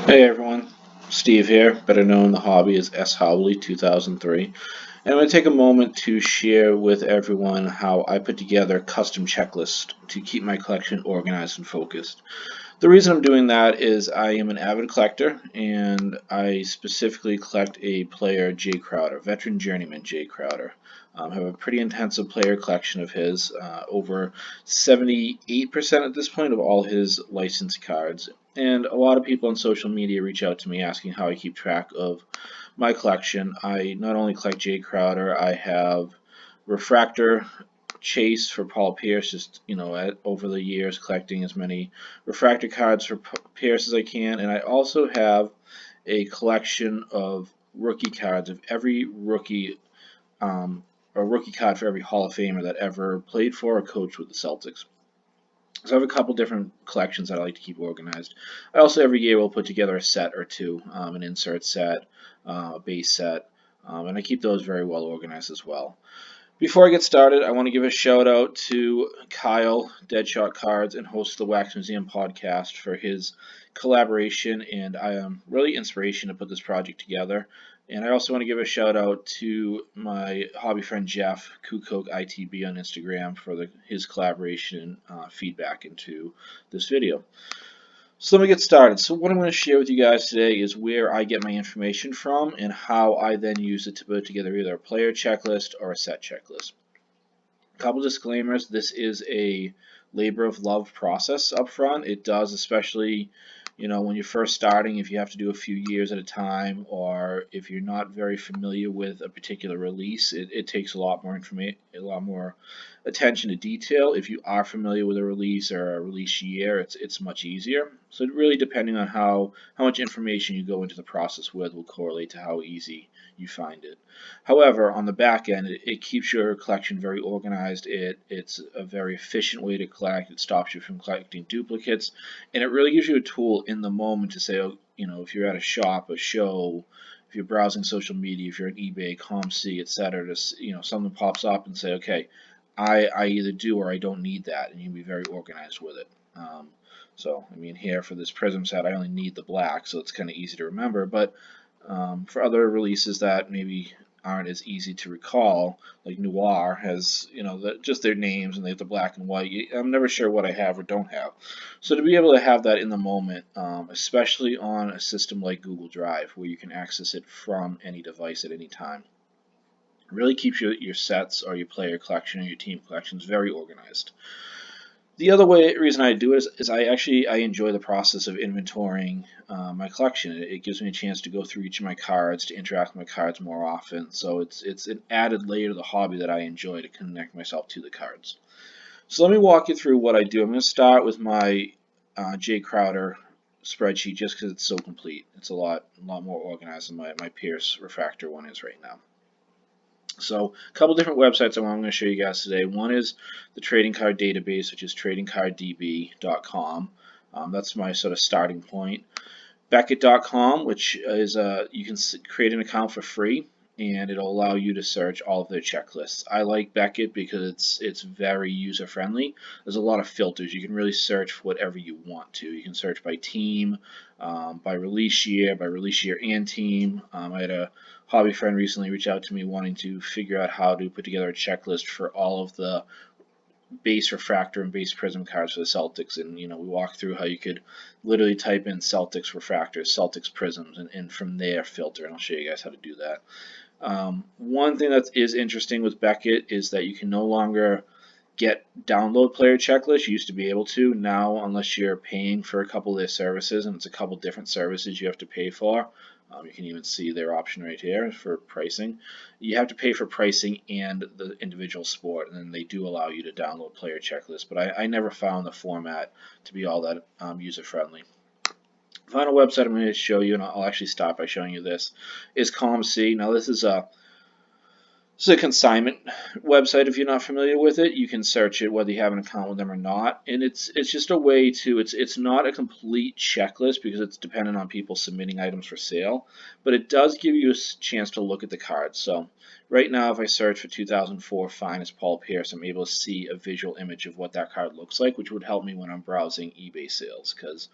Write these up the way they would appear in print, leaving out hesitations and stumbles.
Hey everyone, Steve here, better known in the hobby as showley2003. And I'm going to take a moment to share with everyone how I put together a custom checklist to keep my collection organized and focused. The reason I'm doing that is I am an avid collector, and I specifically collect a player, Jae Crowder, veteran journeyman Jae Crowder. I have a pretty intensive player collection of his, over 78% at this point of all his licensed cards. And a lot of people on social media reach out to me asking how I keep track of my collection. I not only collect Jae Crowder, I have Refractor chase for Paul Pierce, just over the years collecting as many refractor cards for Pierce as I can, and I also have a collection of rookie cards of every rookie, a rookie card for every Hall of Famer that ever played for or coached with the Celtics. So I have a couple different collections that I like to keep organized. I also every year will put together a set or two, an insert set, a base set, and I keep those very well organized as well. Before I get started, I want to give a shout out to Kyle, Deadshot Cards, and host of the Wax Museum podcast for his collaboration and really inspiration to put this project together. And I also want to give a shout out to my hobby friend Jeff, Kukoc ITB on Instagram for his collaboration and feedback into this video. So let me get started. So what I'm going to share with you guys today is where I get my information from and how I then use it to put together either a player checklist or a set checklist. A couple disclaimers: this is a labor of love process up front. It does, especially when you're first starting, if you have to do a few years at a time, or if you're not very familiar with a particular release, it takes a lot more information, a lot more attention to detail. If you are familiar with a release or a release year, it's much easier. So really, depending on how much information you go into the process with, will correlate to how easy you find it. However, on the back end, it keeps your collection very organized. It's a very efficient way to collect. It stops you from collecting duplicates, and it really gives you a tool in the moment to say, oh, if you're at a shop, a show, if you're browsing social media, if you're at eBay, ComC, etc., something pops up and say, okay, I either do or I don't need that, and you can be very organized with it. So, I mean, here for this Prism set, I only need the black, so it's kind of easy to remember. But for other releases that maybe aren't as easy to recall, like Noir has, just their names and they have the black and white. I'm never sure what I have or don't have. So to be able to have that in the moment, especially on a system like Google Drive, where you can access it from any device at any time, really keeps your sets or your player collection or your team collections very organized. The other reason I do it is I enjoy the process of inventorying my collection. It gives me a chance to go through each of my cards, to interact with my cards more often. So it's an added layer to the hobby that I enjoy to connect myself to the cards. So let me walk you through what I do. I'm going to start with my Jae Crowder spreadsheet just because it's so complete. It's a lot more organized than my Pierce Refractor one is right now. So a couple different websites I'm going to show you guys today. One is the trading card database, which is tradingcarddb.com. That's my sort of starting point. Beckett.com, which is you can create an account for free, and it'll allow you to search all of their checklists. I like Beckett because it's very user friendly. There's a lot of filters. You can really search for whatever you want to. You can search by team, by release year and team. I had a hobby friend recently reach out to me wanting to figure out how to put together a checklist for all of the base refractor and base prism cards for the Celtics, and we walked through how you could literally type in Celtics refractors, Celtics prisms, and from there filter, and I'll show you guys how to do that. One thing that is interesting with Beckett is that you can no longer get download player checklists. You used to be able to. Now, unless you're paying for a couple of their services, and it's a couple different services you have to pay for, you can even see their option right here for pricing. You have to pay for pricing and the individual sport, and then they do allow you to download player checklists, but I never found the format to be all that user-friendly. Final website I'm going to show you, and I'll actually start by showing you this, is ComC. Now this is a consignment website. If you're not familiar with it, you can search it whether you have an account with them or not. And it's just a way to, it's not a complete checklist because it's dependent on people submitting items for sale, but it does give you a chance to look at the cards. So right now, if I search for 2004 Finest Paul Pierce, I'm able to see a visual image of what that card looks like, which would help me when I'm browsing eBay sales, because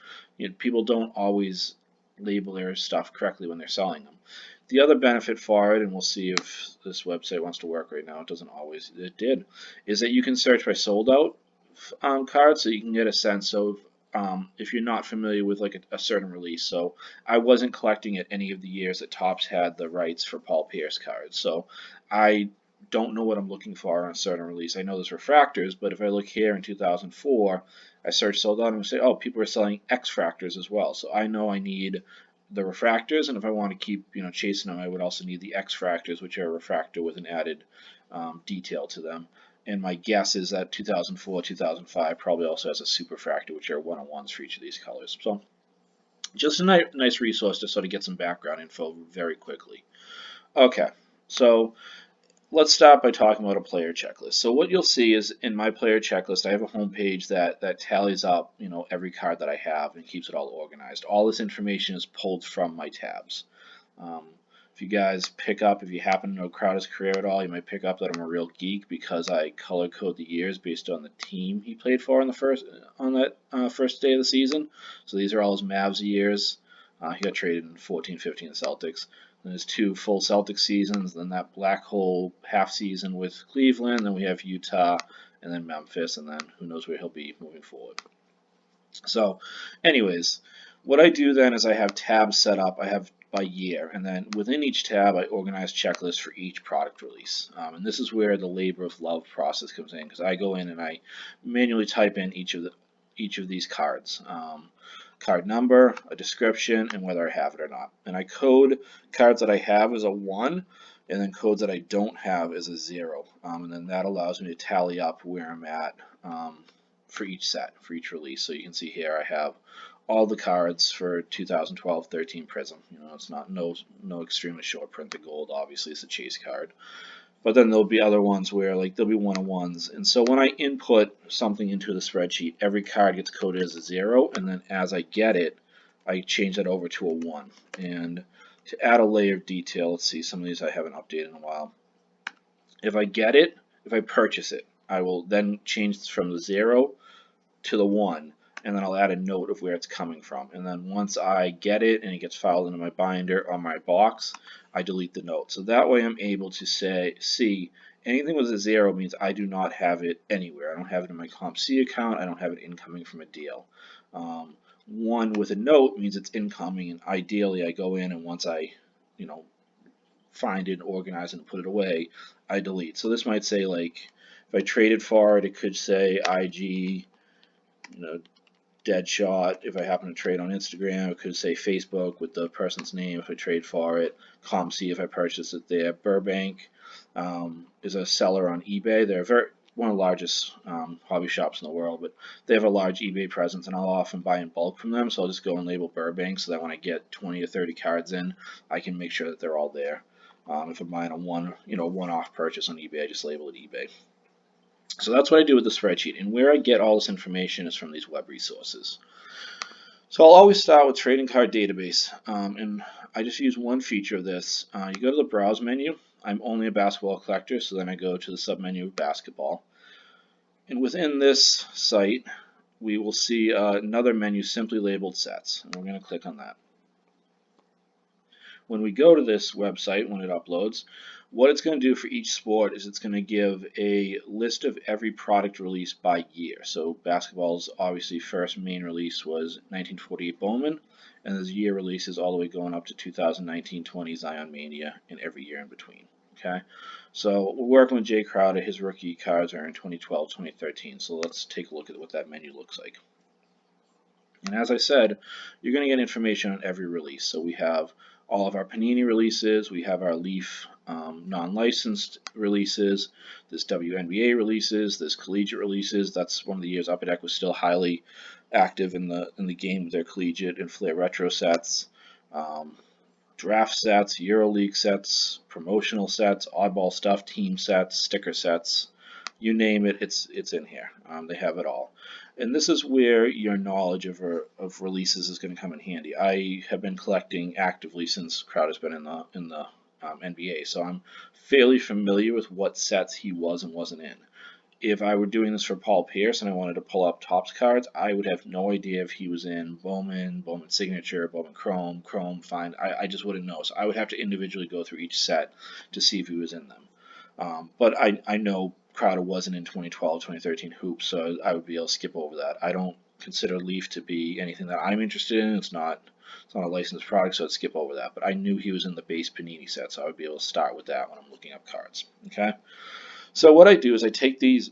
people don't always label their stuff correctly when they're selling them. The other benefit for it, and we'll see if this website wants to work right now, it doesn't always, it did, is that you can search by sold out cards, so you can get a sense of if you're not familiar with like a certain release. So I wasn't collecting it any of the years that Topps had the rights for Paul Pierce cards, so I don't know what I'm looking for on a certain release. I know there's refractors, but if I look here in 2004, I search sold out and say, oh, people are selling X fractors as well. So I know I need the refractors, and if I want to keep chasing them, I would also need the X fractors, which are a refractor with an added detail to them. And my guess is that 2004, 2005 probably also has a superfractor, which are one-on-ones for each of these colors. So just a nice resource to sort of get some background info very quickly. Okay, so let's start by talking about a player checklist. So what you'll see is in my player checklist, I have a home page that tallies up, every card that I have and keeps it all organized. All this information is pulled from my tabs. If you guys pick up, if you happen to know Crowder's career at all, you might pick up that I'm a real geek because I color code the years based on the team he played for on that first day of the season. So these are all his Mavs years. He got traded in 14-15 Celtics. Then his 2 full Celtics seasons, then that black hole half season with Cleveland, then we have Utah, and then Memphis, and then who knows where he'll be moving forward. So, anyways, what I do then is I have tabs set up. I have by year, and then within each tab I organize checklists for each product release. And this is where the labor of love process comes in, because I go in and I manually type in each of these cards. Card number, a description, and whether I have it or not. And I code cards that I have as a 1, and then codes that I don't have as a 0. And then that allows me to tally up where I'm at for each set, for each release. So you can see here I have all the cards for 2012-13 Prism. It's not no extremely short print. The gold obviously is a chase card. But then there'll be other ones where there'll be one-on-ones. And so when I input something into the spreadsheet, every card gets coded as a 0, and then as I get it, I change that over to a 1. And to add a layer of detail, let's see, some of these I haven't updated in a while. If I get it, if I purchase it, I will then change from the 0 to the 1, and then I'll add a note of where it's coming from. And then once I get it and it gets filed into my binder or my box, I delete the note. So that way I'm able to see anything with a 0 means I do not have it anywhere. I don't have it in my CompC account. I don't have it incoming from a deal. 1 with a note means it's incoming, and ideally I go in and once I find it, organize it, and put it away, I delete. So this might say if I traded for it, it could say IG, Deadshot. If I happen to trade on Instagram, it could say Facebook with the person's name if I trade for it. ComC if I purchase it there. Burbank is a seller on eBay. They're one of the largest hobby shops in the world, but they have a large eBay presence, and I'll often buy in bulk from them. So I'll just go and label Burbank so that when I get 20 or 30 cards in, I can make sure that they're all there. If I'm buying a one-off purchase on eBay, I just label it eBay. So that's what I do with the spreadsheet, and where I get all this information is from these web resources. So I'll always start with trading card database, and I just use one feature of this. You go to the browse menu. I'm only a basketball collector, so then I go to the submenu of basketball. And within this site, we will see another menu simply labeled sets, and we're going to click on that. When we go to this website, when it uploads, what it's going to do for each sport is it's going to give a list of every product release by year. So basketball's obviously first main release was 1948 Bowman, and there's year releases all the way going up to 2019-20 Zion Mania and every year in between. Okay, so we're working with Jae Crowder. His rookie cards are in 2012-2013. So let's take a look at what that menu looks like. And as I said, you're going to get information on every release. So we have all of our Panini releases, we have our Leaf non-licensed releases, there's WNBA releases, there's collegiate releases. That's one of the years Upper Deck was still highly active in the game with their collegiate and Flair retro sets, draft sets, EuroLeague sets, promotional sets, oddball stuff, team sets, sticker sets. You name it, it's in here. They have it all. And this is where your knowledge of releases is going to come in handy. I have been collecting actively since Crowder's been in the NBA, so I'm fairly familiar with what sets he was and wasn't in. if I were doing this for Paul Pierce and I wanted to pull up Topps cards, I would have no idea if he was in Bowman, Bowman Signature, Bowman Chrome, Chrome Find. I just wouldn't know. So I would have to individually go through each set to see if he was in them. But I know Crowder wasn't in 2012, 2013 hoops, so I would be able to skip over that. I don't consider Leaf to be anything that I'm interested in. It's not a licensed product, so I'd skip over that. But I knew he was in the base Panini set, so I would be able to start with that when I'm looking up cards. Okay. So what I do is I take these,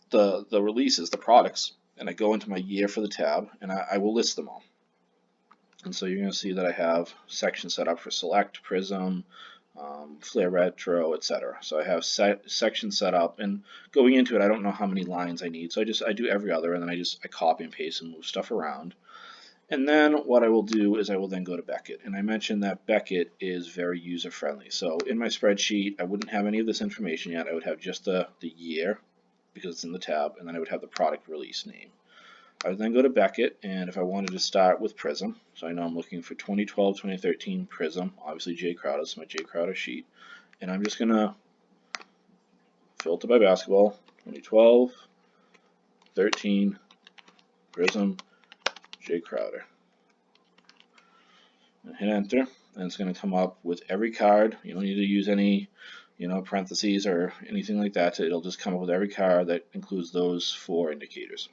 the releases, the products, and I go into my year for the tab, and I will list them all. And so you're going to see that I have sections set up for Select, Prism, Flair Retro, etc. So I have sections set up, and going into it, I don't know how many lines I need, so I do every other, and then I copy and paste and move stuff around. And then what I will do is I will then go to Beckett, and I mentioned that Beckett is very user friendly. So in my spreadsheet, I wouldn't have any of this information yet. I would have just the year, because it's in the tab, and then I would have the product release name. I would then go to Beckett, and if I wanted to start with Prism, so I know I'm looking for 2012, 2013 Prism, obviously Jae Crowder, so my Jae Crowder sheet, and I'm just going to filter by basketball, 2012, 13, Prism, Jae Crowder. And hit enter, and it's going to come up with every card. You don't need to use any, parentheses or anything like that. It'll just come up with every card that includes those 4 indicators.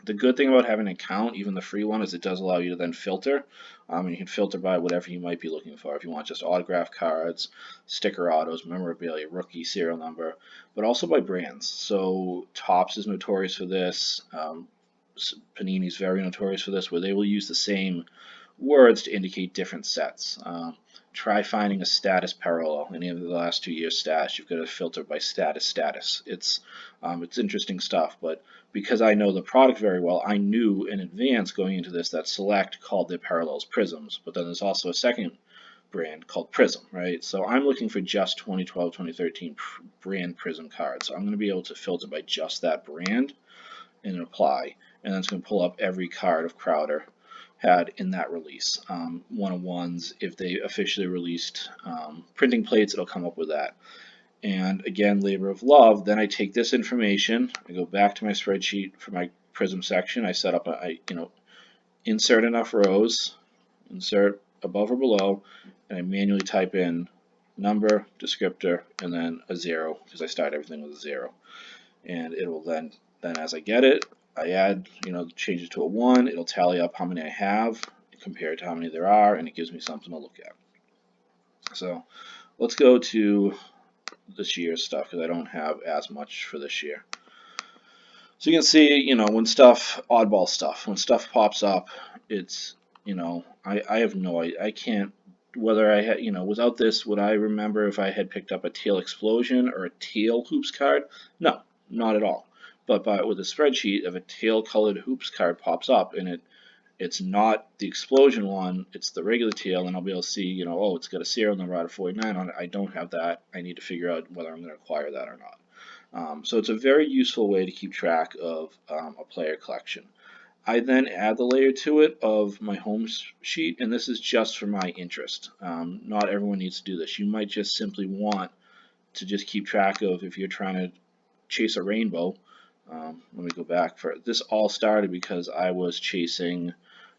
The good thing about having an account, even the free one, is it does allow you to then filter. You can filter by whatever you might be looking for. If you want just autograph cards, sticker autos, memorabilia, rookie, serial number, but also by brands. So Topps is notorious for this. Panini is very notorious for this, where they will use the same words to indicate different sets. Try finding a status parallel. Any of the last 2 years' status, you've got to filter by status. It's interesting stuff, but because I know the product very well, I knew in advance going into this that Select called their parallels Prisms, but then there's also a second brand called Prism, right? So I'm looking for just 2012, 2013 brand Prism cards. So I'm going to be able to filter by just that brand and apply, and then it's going to pull up every card of Crowder had in that release. One-on-ones, if they officially released printing plates, it'll come up with that. And again, labor of love. Then I take this information, I go back to my spreadsheet for my Prism section. I set up, insert enough rows, insert above or below, and I manually type in number, descriptor, and then a 0, because I start everything with a 0. And it will then as I get it, I add, change it to a 1. It'll tally up how many I have compared to how many there are, and it gives me something to look at. So let's go to this year's stuff, because I don't have as much for this year. So you can see, when oddball stuff, when stuff pops up, it's, I have no idea. I can't, whether I had, without this, would I remember if I had picked up a Teal Explosion or a Teal Hoops card? No, not at all. But with a spreadsheet, if a Teal colored Hoops card pops up and it's not the Explosion one, it's the regular Teal, and I'll be able to see, oh, it's got a serial number out of 49 on it. I don't have that. I need to figure out whether I'm going to acquire that or not. So it's a very useful way to keep track of a player collection. I then add the layer to it of my home sheet, and this is just for my interest. Not everyone needs to do this. You might just simply want to just keep track of, if you're trying to chase a rainbow. Let me go back. This all started because I was chasing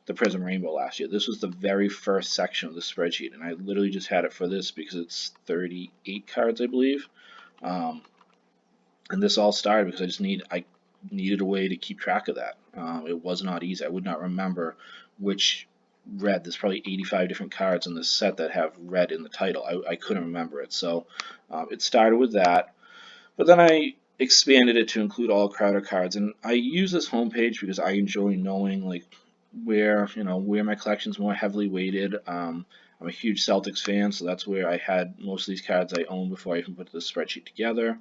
the Prism Rainbow last year. This was the very first section of the spreadsheet, and I literally just had it for this because it's 38 cards, I believe. And this all started because I needed a way to keep track of that. It was not easy. I would not remember which red. There's probably 85 different cards in this set that have red in the title. I couldn't remember it. So it started with that. But then I expanded it to include all Crowder cards, and I use this homepage because I enjoy knowing where my collection's more heavily weighted. I'm a huge Celtics fan, so that's where I had most of these cards I owned before I even put the spreadsheet together.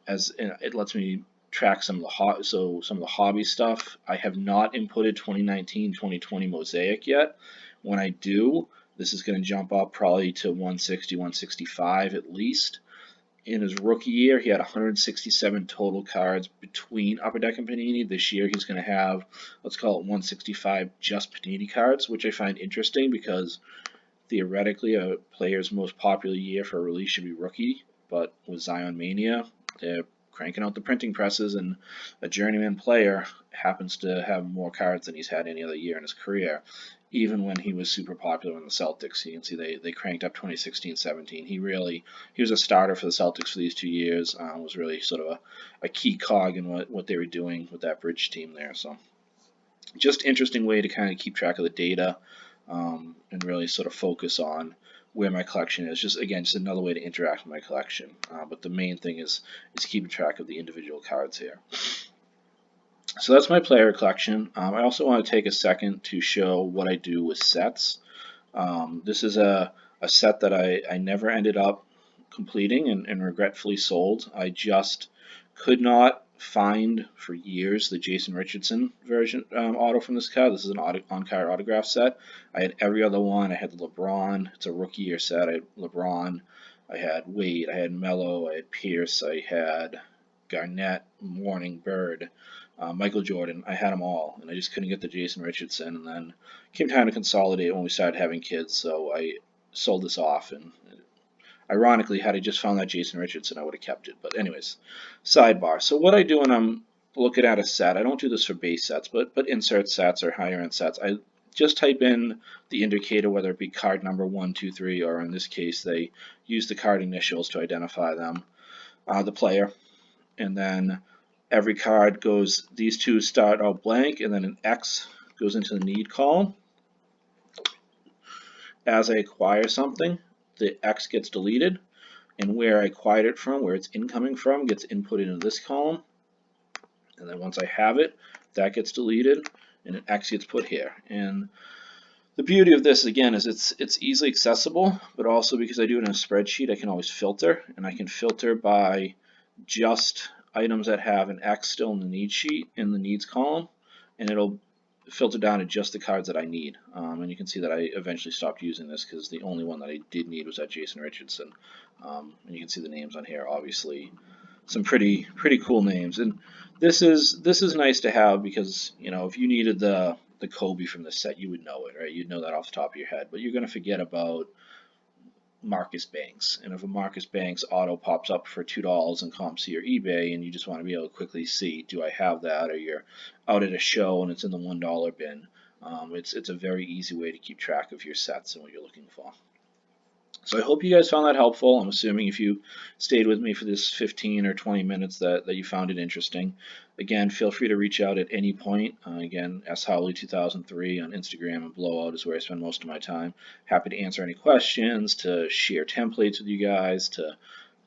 It lets me track some of the hobby stuff. I have not inputted 2019-2020 Mosaic yet. When I do, this is going to jump up probably to 160, 165 at least. In his rookie year, he had 167 total cards between Upper Deck and Panini. This year, he's going to have, let's call it 165 just Panini cards, which I find interesting because theoretically, a player's most popular year for a release should be rookie, but with Zion Mania, they're cranking out the printing presses, and a journeyman player happens to have more cards than he's had any other year in his career, even when he was super popular in the Celtics. You can see they cranked up 2016-17. He was a starter for the Celtics for these 2 years, was really sort of a key cog in what they were doing with that bridge team there. So just interesting way to kind of keep track of the data, and really sort of focus on where my collection is. Just again, just another way to interact with my collection. But the main thing is keeping track of the individual cards here. So that's my player collection. I also want to take a second to show what I do with sets. This is a set that I never ended up completing and regretfully sold. I just could not find for years the Jason Richardson version auto from this card. This is an on-card autograph set. I had every other one. I had LeBron. It's a rookie year set. I had LeBron. I had Wade. I had Melo. I had Pierce. I had Garnett, Warning, Bird, Michael Jordan. I had them all, and I just couldn't get the Jason Richardson. And then came time to consolidate when we started having kids, so I sold this off. And ironically, had I just found that Jason Richardson, I would have kept it. But anyways, sidebar. So what I do when I'm looking at a set, I don't do this for base sets, but insert sets or higher end sets. I just type in the indicator, whether it be card number 1, 2, 3, or in this case, they use the card initials to identify them, the player. And then every card goes, these two start out blank, and then an X goes into the need column. As I acquire something, the X gets deleted, and where I acquired it from, where it's incoming from, gets inputted into this column. And then once I have it, that gets deleted, and an X gets put here. And the beauty of this, again, is it's easily accessible, but also because I do it in a spreadsheet, I can always filter, and I can filter by just items that have an X still in the needs sheet, in the needs column, and it'll filter down to just the cards that I need. And you can see that I eventually stopped using this because the only one that I did need was that Jason Richardson. And you can see the names on here, obviously some pretty cool names. And this is nice to have because, you know, if you needed the Kobe from this set, you would know it, right? You'd know that off the top of your head, but you're going to forget about Marcus Banks. And if a Marcus Banks auto pops up for $2 on ComC or eBay, and you just want to be able to quickly see, do I have that? Or you're out at a show and it's in the $1 bin. It's a very easy way to keep track of your sets and what you're looking for. So I hope you guys found that helpful. I'm assuming if you stayed with me for this 15 or 20 minutes that you found it interesting. Again, feel free to reach out at any point. Again, showley2003 on Instagram and Blowout is where I spend most of my time. Happy to answer any questions, to share templates with you guys, to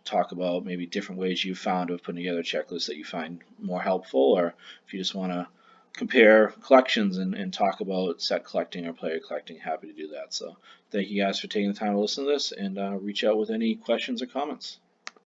talk about maybe different ways you found of putting together checklists that you find more helpful, or if you just want to compare collections and talk about set collecting or player collecting, happy to do that. So thank you guys for taking the time to listen to this, and reach out with any questions or comments.